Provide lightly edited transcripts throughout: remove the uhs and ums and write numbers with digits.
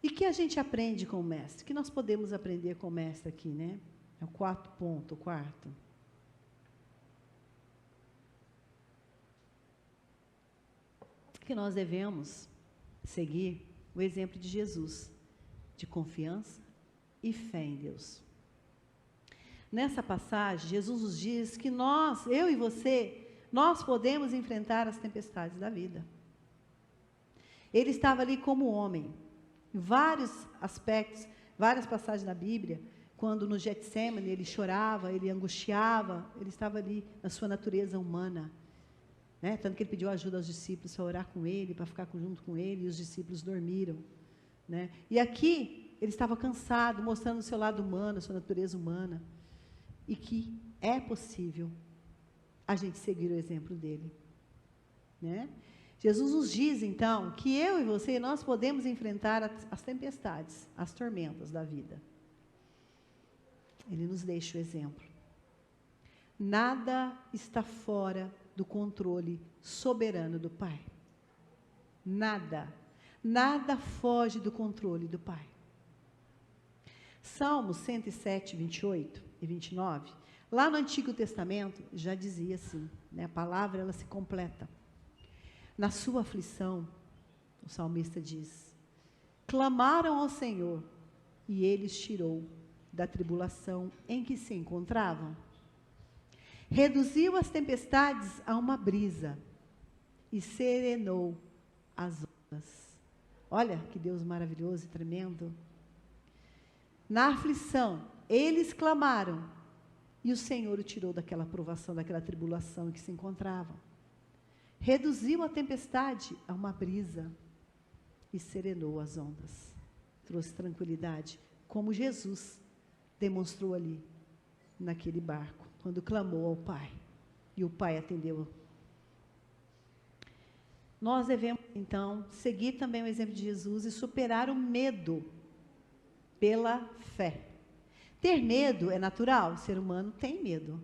E que a gente aprende com o mestre? Que nós podemos aprender com o mestre aqui, né? É o quarto ponto, o quarto. Que nós devemos seguir o exemplo de Jesus, de confiança e fé em Deus. Nessa passagem, Jesus nos diz que nós, eu e você, nós podemos enfrentar as tempestades da vida. Ele estava ali como homem, em vários aspectos, várias passagens da Bíblia, quando no Getsemane ele chorava, ele angustiava, ele estava ali na sua natureza humana, né? Tanto que ele pediu ajuda aos discípulos para orar com ele, para ficar junto com ele, e os discípulos dormiram, né? E aqui, ele estava cansado, mostrando o seu lado humano, a sua natureza humana, e que é possível a gente seguir o exemplo dele, né? Jesus nos diz, então, que eu e você, nós podemos enfrentar as tempestades, as tormentas da vida. Ele nos deixa o exemplo. Nada está fora do controle soberano do Pai. Nada. Nada foge do controle do Pai. Salmos 107, 28 e 29, lá no Antigo Testamento, já dizia assim, né? A palavra, ela se completa. Na sua aflição, o salmista diz, clamaram ao Senhor, e Ele os tirou da tribulação em que se encontravam. Reduziu as tempestades a uma brisa, e serenou as ondas. Olha que Deus maravilhoso e tremendo. Na aflição, eles clamaram, e o Senhor o tirou daquela provação, daquela tribulação em que se encontravam. Reduziu a tempestade a uma brisa e serenou as ondas. Trouxe tranquilidade, como Jesus demonstrou ali, naquele barco, quando clamou ao Pai, e o Pai atendeu. Nós devemos, então, seguir também o exemplo de Jesus e superar o medo pela fé. Ter medo é natural, o ser humano tem medo,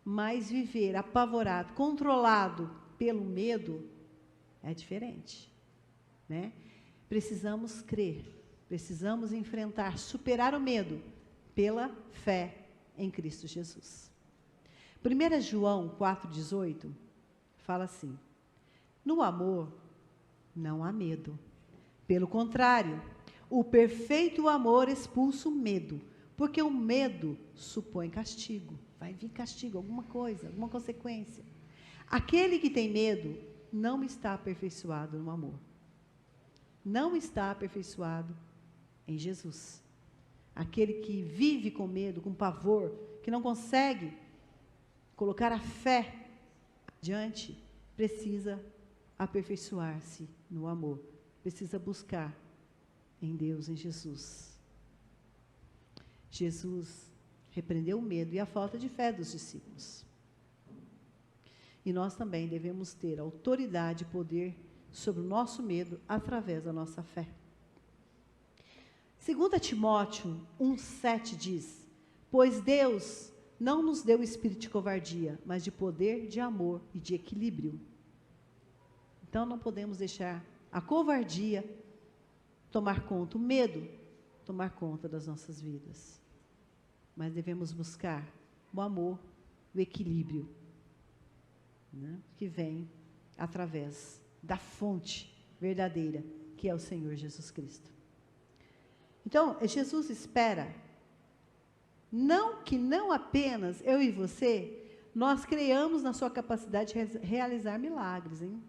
mas viver apavorado, controlado pelo medo é diferente, né? Precisamos crer, precisamos enfrentar, superar o medo pela fé em Cristo Jesus. 1 João 4,18 fala assim: no amor não há medo, pelo contrário, o perfeito amor expulsa o medo, porque o medo supõe castigo, vai vir castigo, alguma coisa, alguma consequência. Aquele que tem medo não está aperfeiçoado no amor. Não está aperfeiçoado em Jesus. Aquele que vive com medo, com pavor, que não consegue colocar a fé adiante, precisa aperfeiçoar-se no amor. Precisa buscar em Deus, em Jesus. Jesus repreendeu o medo e a falta de fé dos discípulos. E nós também devemos ter autoridade e poder sobre o nosso medo através da nossa fé. 2 Timóteo 1,7 diz: pois Deus não nos deu espírito de covardia, mas de poder, de amor e de equilíbrio. Então não podemos deixar a covardia tomar conta, o medo tomar conta das nossas vidas. Mas devemos buscar o amor, o equilíbrio, né, que vem através da fonte verdadeira, que é o Senhor Jesus Cristo. Então, Jesus espera que não apenas eu e você, nós creiamos na sua capacidade de realizar milagres, hein?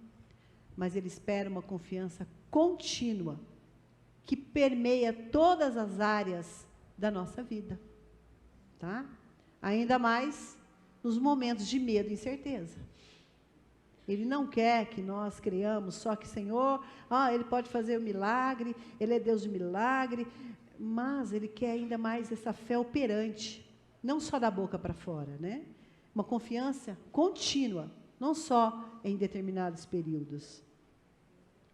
Mas Ele espera uma confiança contínua, que permeia todas as áreas da nossa vida, tá? Ainda mais nos momentos de medo e incerteza. Ele não quer que nós creiamos só que, Senhor, Ele pode fazer o milagre, Ele é Deus de milagre, mas Ele quer ainda mais essa fé operante, não só da boca para fora, né? Uma confiança contínua, não só em determinados períodos,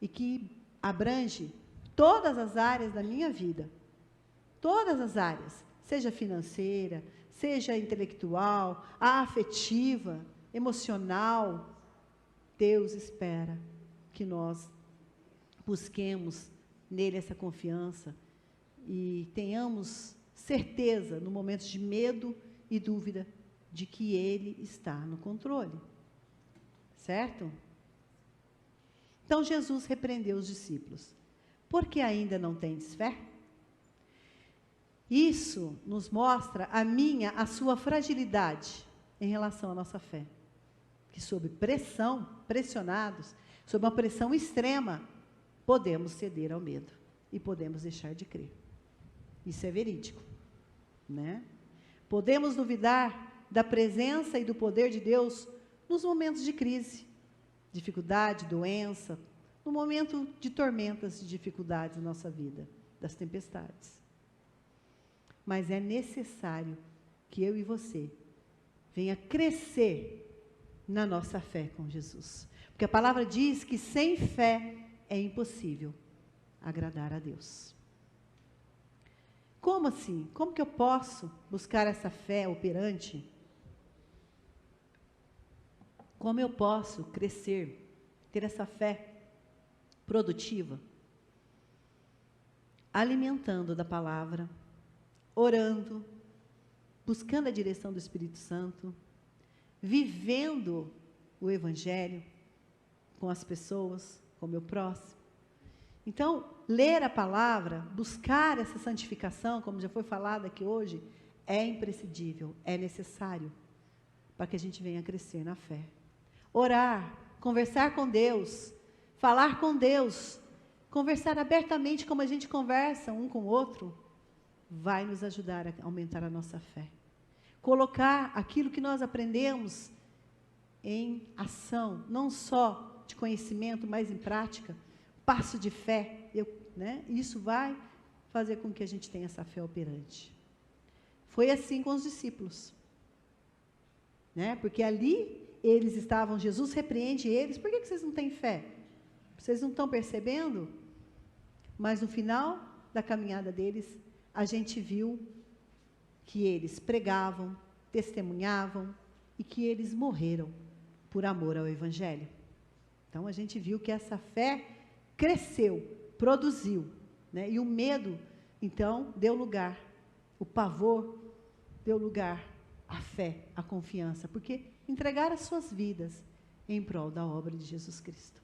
e que abrange todas as áreas da minha vida, todas as áreas, seja financeira, seja intelectual, afetiva, emocional. Deus espera que nós busquemos nele essa confiança e tenhamos certeza, no momento de medo e dúvida, de que ele está no controle. Certo? Então, Jesus repreendeu os discípulos. Por que ainda não tendes fé? Isso nos mostra a sua fragilidade em relação à nossa fé. Que sob pressão, pressionados, sob uma pressão extrema, podemos ceder ao medo e podemos deixar de crer. Isso é verídico, né? Podemos duvidar da presença e do poder de Deus nos momentos de crise, dificuldade, doença, no momento de tormentas, de dificuldades na nossa vida, das tempestades. Mas é necessário que eu e você venha crescer na nossa fé com Jesus. Porque a palavra diz que sem fé é impossível agradar a Deus. Como assim? Como que eu posso buscar essa fé operante? Como eu posso crescer, ter essa fé produtiva? Alimentando da palavra, orando, buscando a direção do Espírito Santo, vivendo o Evangelho com as pessoas, com o meu próximo. Então, ler a palavra, buscar essa santificação, como já foi falado aqui hoje, é imprescindível, é necessário para que a gente venha crescer na fé. Orar, conversar com Deus, falar com Deus, conversar abertamente como a gente conversa um com o outro, vai nos ajudar a aumentar a nossa fé. Colocar aquilo que nós aprendemos em ação, não só de conhecimento, mas em prática, passo de fé, né? Isso vai fazer com que a gente tenha essa fé operante. Foi assim com os discípulos, né? Porque ali eles estavam, Jesus repreende eles, por que vocês não têm fé? Vocês não estão percebendo? Mas no final da caminhada deles, a gente viu que eles pregavam, testemunhavam e que eles morreram por amor ao Evangelho. Então, a gente viu que essa fé cresceu, produziu, né? E o medo, então, deu lugar, o pavor deu lugar à fé, à confiança, porque entregaram as suas vidas em prol da obra de Jesus Cristo.